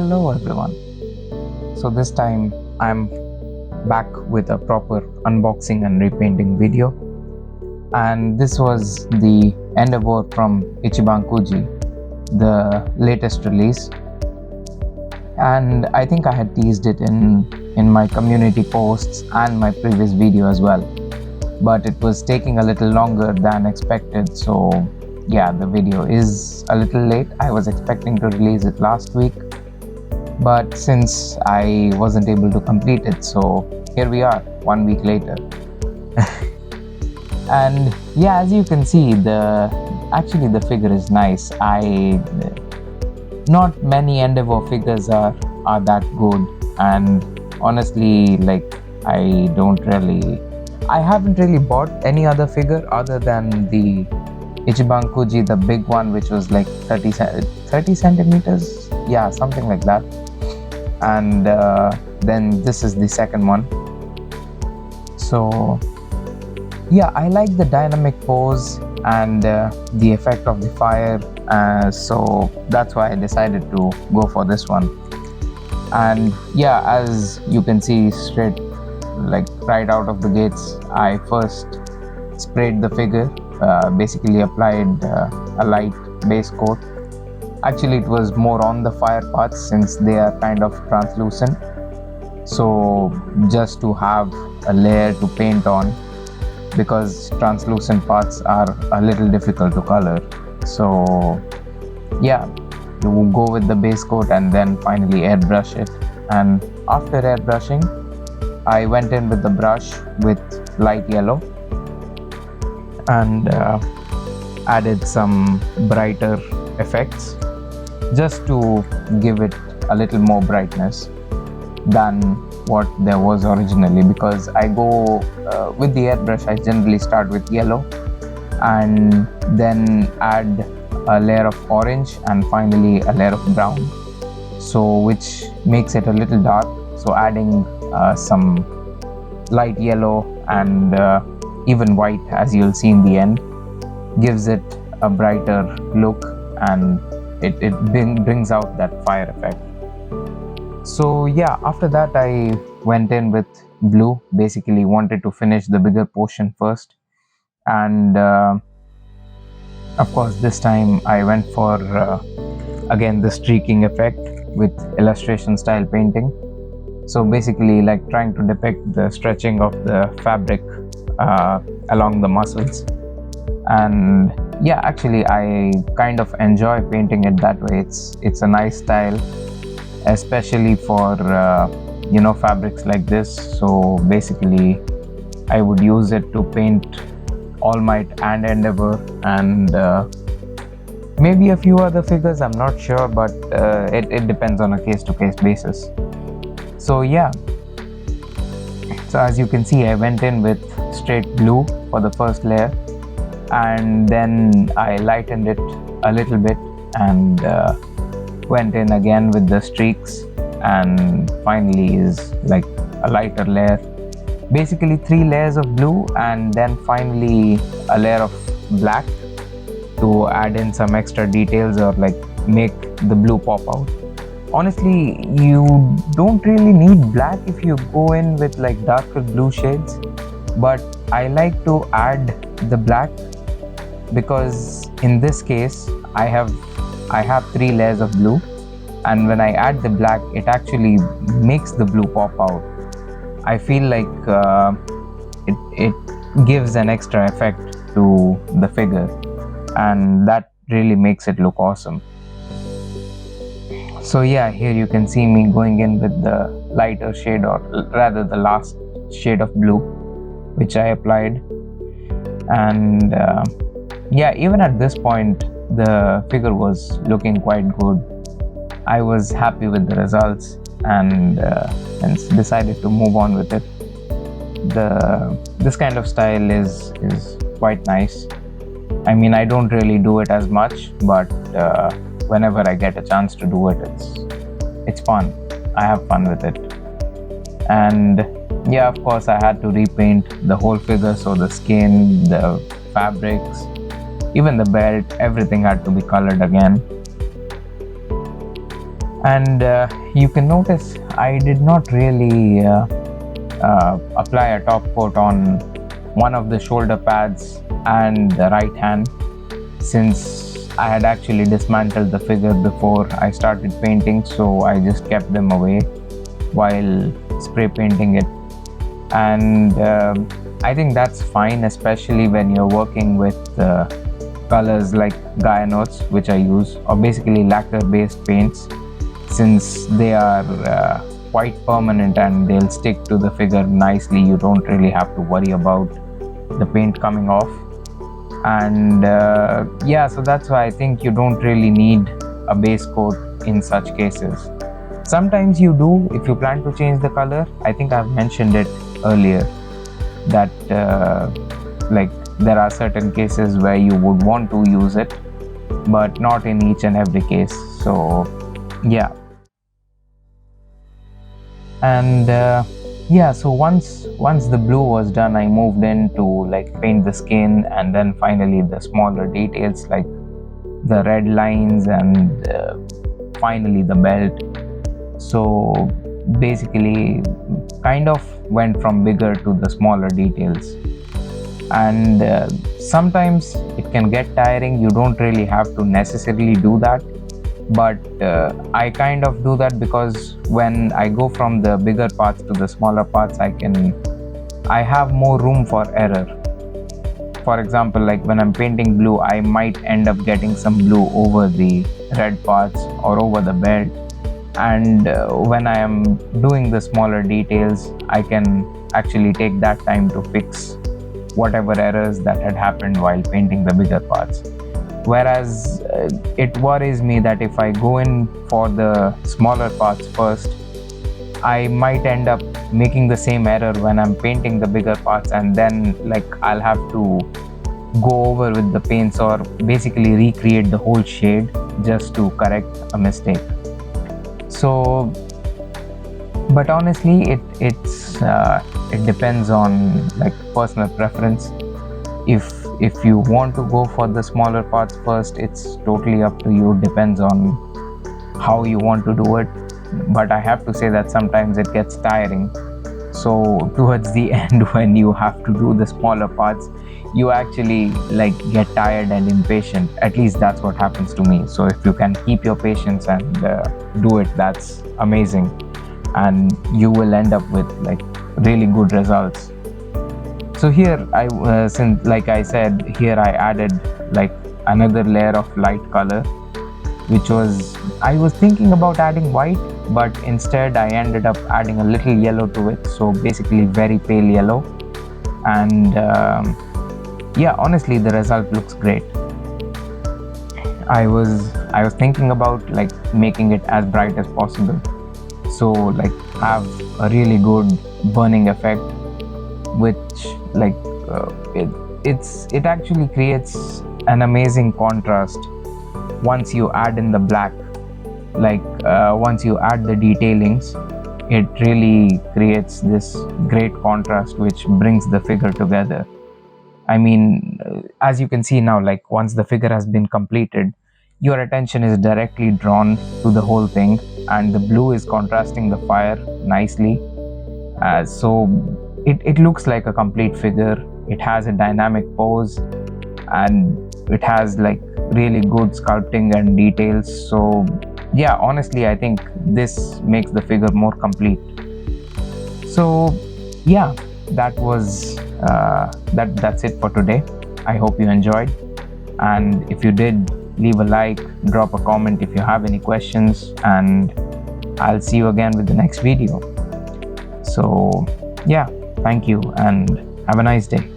Hello everyone. So this time I'm back with a proper unboxing and repainting video, and this was the Endeavor from Ichiban Kuji, the latest release, and I think I had teased it in my community posts and my previous video as well, but it was taking a little longer than expected. So yeah, the video is a little late. I was expecting to release it last week, but since I wasn't able to complete it, so here we are 1 week later. And yeah, as you can see, the figure is nice. Not many Endeavor figures are that good, and honestly, like, I haven't really bought any other figure other than the Ichiban Kuji, the big one, which was like 30 centimeters, yeah, something like that. And then this is the second one. So yeah, I like the dynamic pose and the effect of the fire, so that's why I decided to go for this one. And yeah, as you can see, straight, like right out of the gates, I first sprayed the figure, basically applied a light base coat. Actually, it was more on the fire parts since they are kind of translucent, so just to have a layer to paint on, because translucent parts are a little difficult to color. So yeah, you go with the base coat and then finally airbrush it. And after airbrushing, I went in with the brush with light yellow and added some brighter effects just to give it a little more brightness than what there was originally, because I go with the airbrush, I generally start with yellow and then add a layer of orange and finally a layer of brown, so which makes it a little dark. So adding some light yellow and even white, as you'll see in the end, gives it a brighter look, and it brings out that fire effect. So yeah, after that I went in with blue. Basically wanted to finish the bigger portion first, and of course this time I went for again the streaking effect with illustration style painting. So basically like trying to depict the stretching of the fabric along the muscles. And yeah, actually I kind of enjoy painting it that way. It's a nice style, especially for fabrics like this. So basically I would use it to paint All Might and Endeavor and maybe a few other figures, I'm not sure, but it depends on a case-to-case basis. So yeah, so as you can see, I went in with straight blue for the first layer, and then I lightened it a little bit and went in again with the streaks, and finally is like a lighter layer, basically 3 layers of blue, and then finally a layer of black to add in some extra details or like make the blue pop out. Honestly, you don't really need black if you go in with like darker blue shades, but I like to add the black because in this case I have 3 layers of blue, and when I add the black, it actually makes the blue pop out. I feel like it gives an extra effect to the figure, and that really makes it look awesome. So yeah, here you can see me going in with the lighter shade, or rather the last shade of blue, which I applied. And yeah, even at this point the figure was looking quite good. I was happy with the results and decided to move on with it. This kind of style is quite nice. I mean, I don't really do it as much, but whenever I get a chance to do it, it's fun. I have fun with it. And yeah, of course I had to repaint the whole figure, so the skin, the fabrics, even the belt, everything had to be colored again. And you can notice I did not really apply a top coat on one of the shoulder pads and the right hand, since I had actually dismantled the figure before I started painting, so I just kept them away while spray painting it. And I think that's fine, especially when you're working with colors like Gaia notes, which I use, or basically lacquer based paints, since they are quite permanent and they'll stick to the figure nicely. You don't really have to worry about the paint coming off. And yeah, so that's why I think you don't really need a base coat in such cases. Sometimes you do if you plan to change the color. I think I've mentioned it earlier that like there are certain cases where you would want to use it, but not in each and every case. So yeah. And yeah, so once the blue was done, I moved in to like paint the skin, and then finally the smaller details like the red lines, and finally the belt. So basically kind of went from bigger to the smaller details. And sometimes it can get tiring. You don't really have to necessarily do that, but I kind of do that because when I go from the bigger parts to the smaller parts, I have more room for error. For example, like when I'm painting blue, I might end up getting some blue over the red parts or over the belt, and when I am doing the smaller details, I can actually take that time to fix whatever errors that had happened while painting the bigger parts. Whereas it worries me that if I go in for the smaller parts first, I might end up making the same error when I'm painting the bigger parts, and then like I'll have to go over with the paints or basically recreate the whole shade just to correct a mistake. So, but honestly, it depends on like personal preference. If you want to go for the smaller parts first, it's totally up to you. Depends on how you want to do it. But I have to say that sometimes it gets tiring. So towards the end, when you have to do the smaller parts, you actually like get tired and impatient. At least that's what happens to me. So if you can keep your patience and do it, that's amazing, and you will end up with like really good results. So here since like I said, here I added like another layer of light color, which was, I was thinking about adding white, but instead I ended up adding a little yellow to it. So basically very pale yellow. And yeah, honestly the result looks great. I was thinking about like making it as bright as possible, so like have a really good burning effect, which like it actually creates an amazing contrast once you add in the black. Like once you add the detailings, it really creates this great contrast which brings the figure together. I mean, as you can see now, like once the figure has been completed, your attention is directly drawn to the whole thing, and the blue is contrasting the fire nicely. So it looks like a complete figure. It has a dynamic pose, and it has like really good sculpting and details. So yeah, honestly I think this makes the figure more complete. So yeah, that was that's it for today. I hope you enjoyed, and if you did, leave a like, drop a comment if you have any questions, and I'll see you again with the next video. So yeah, thank you and have a nice day.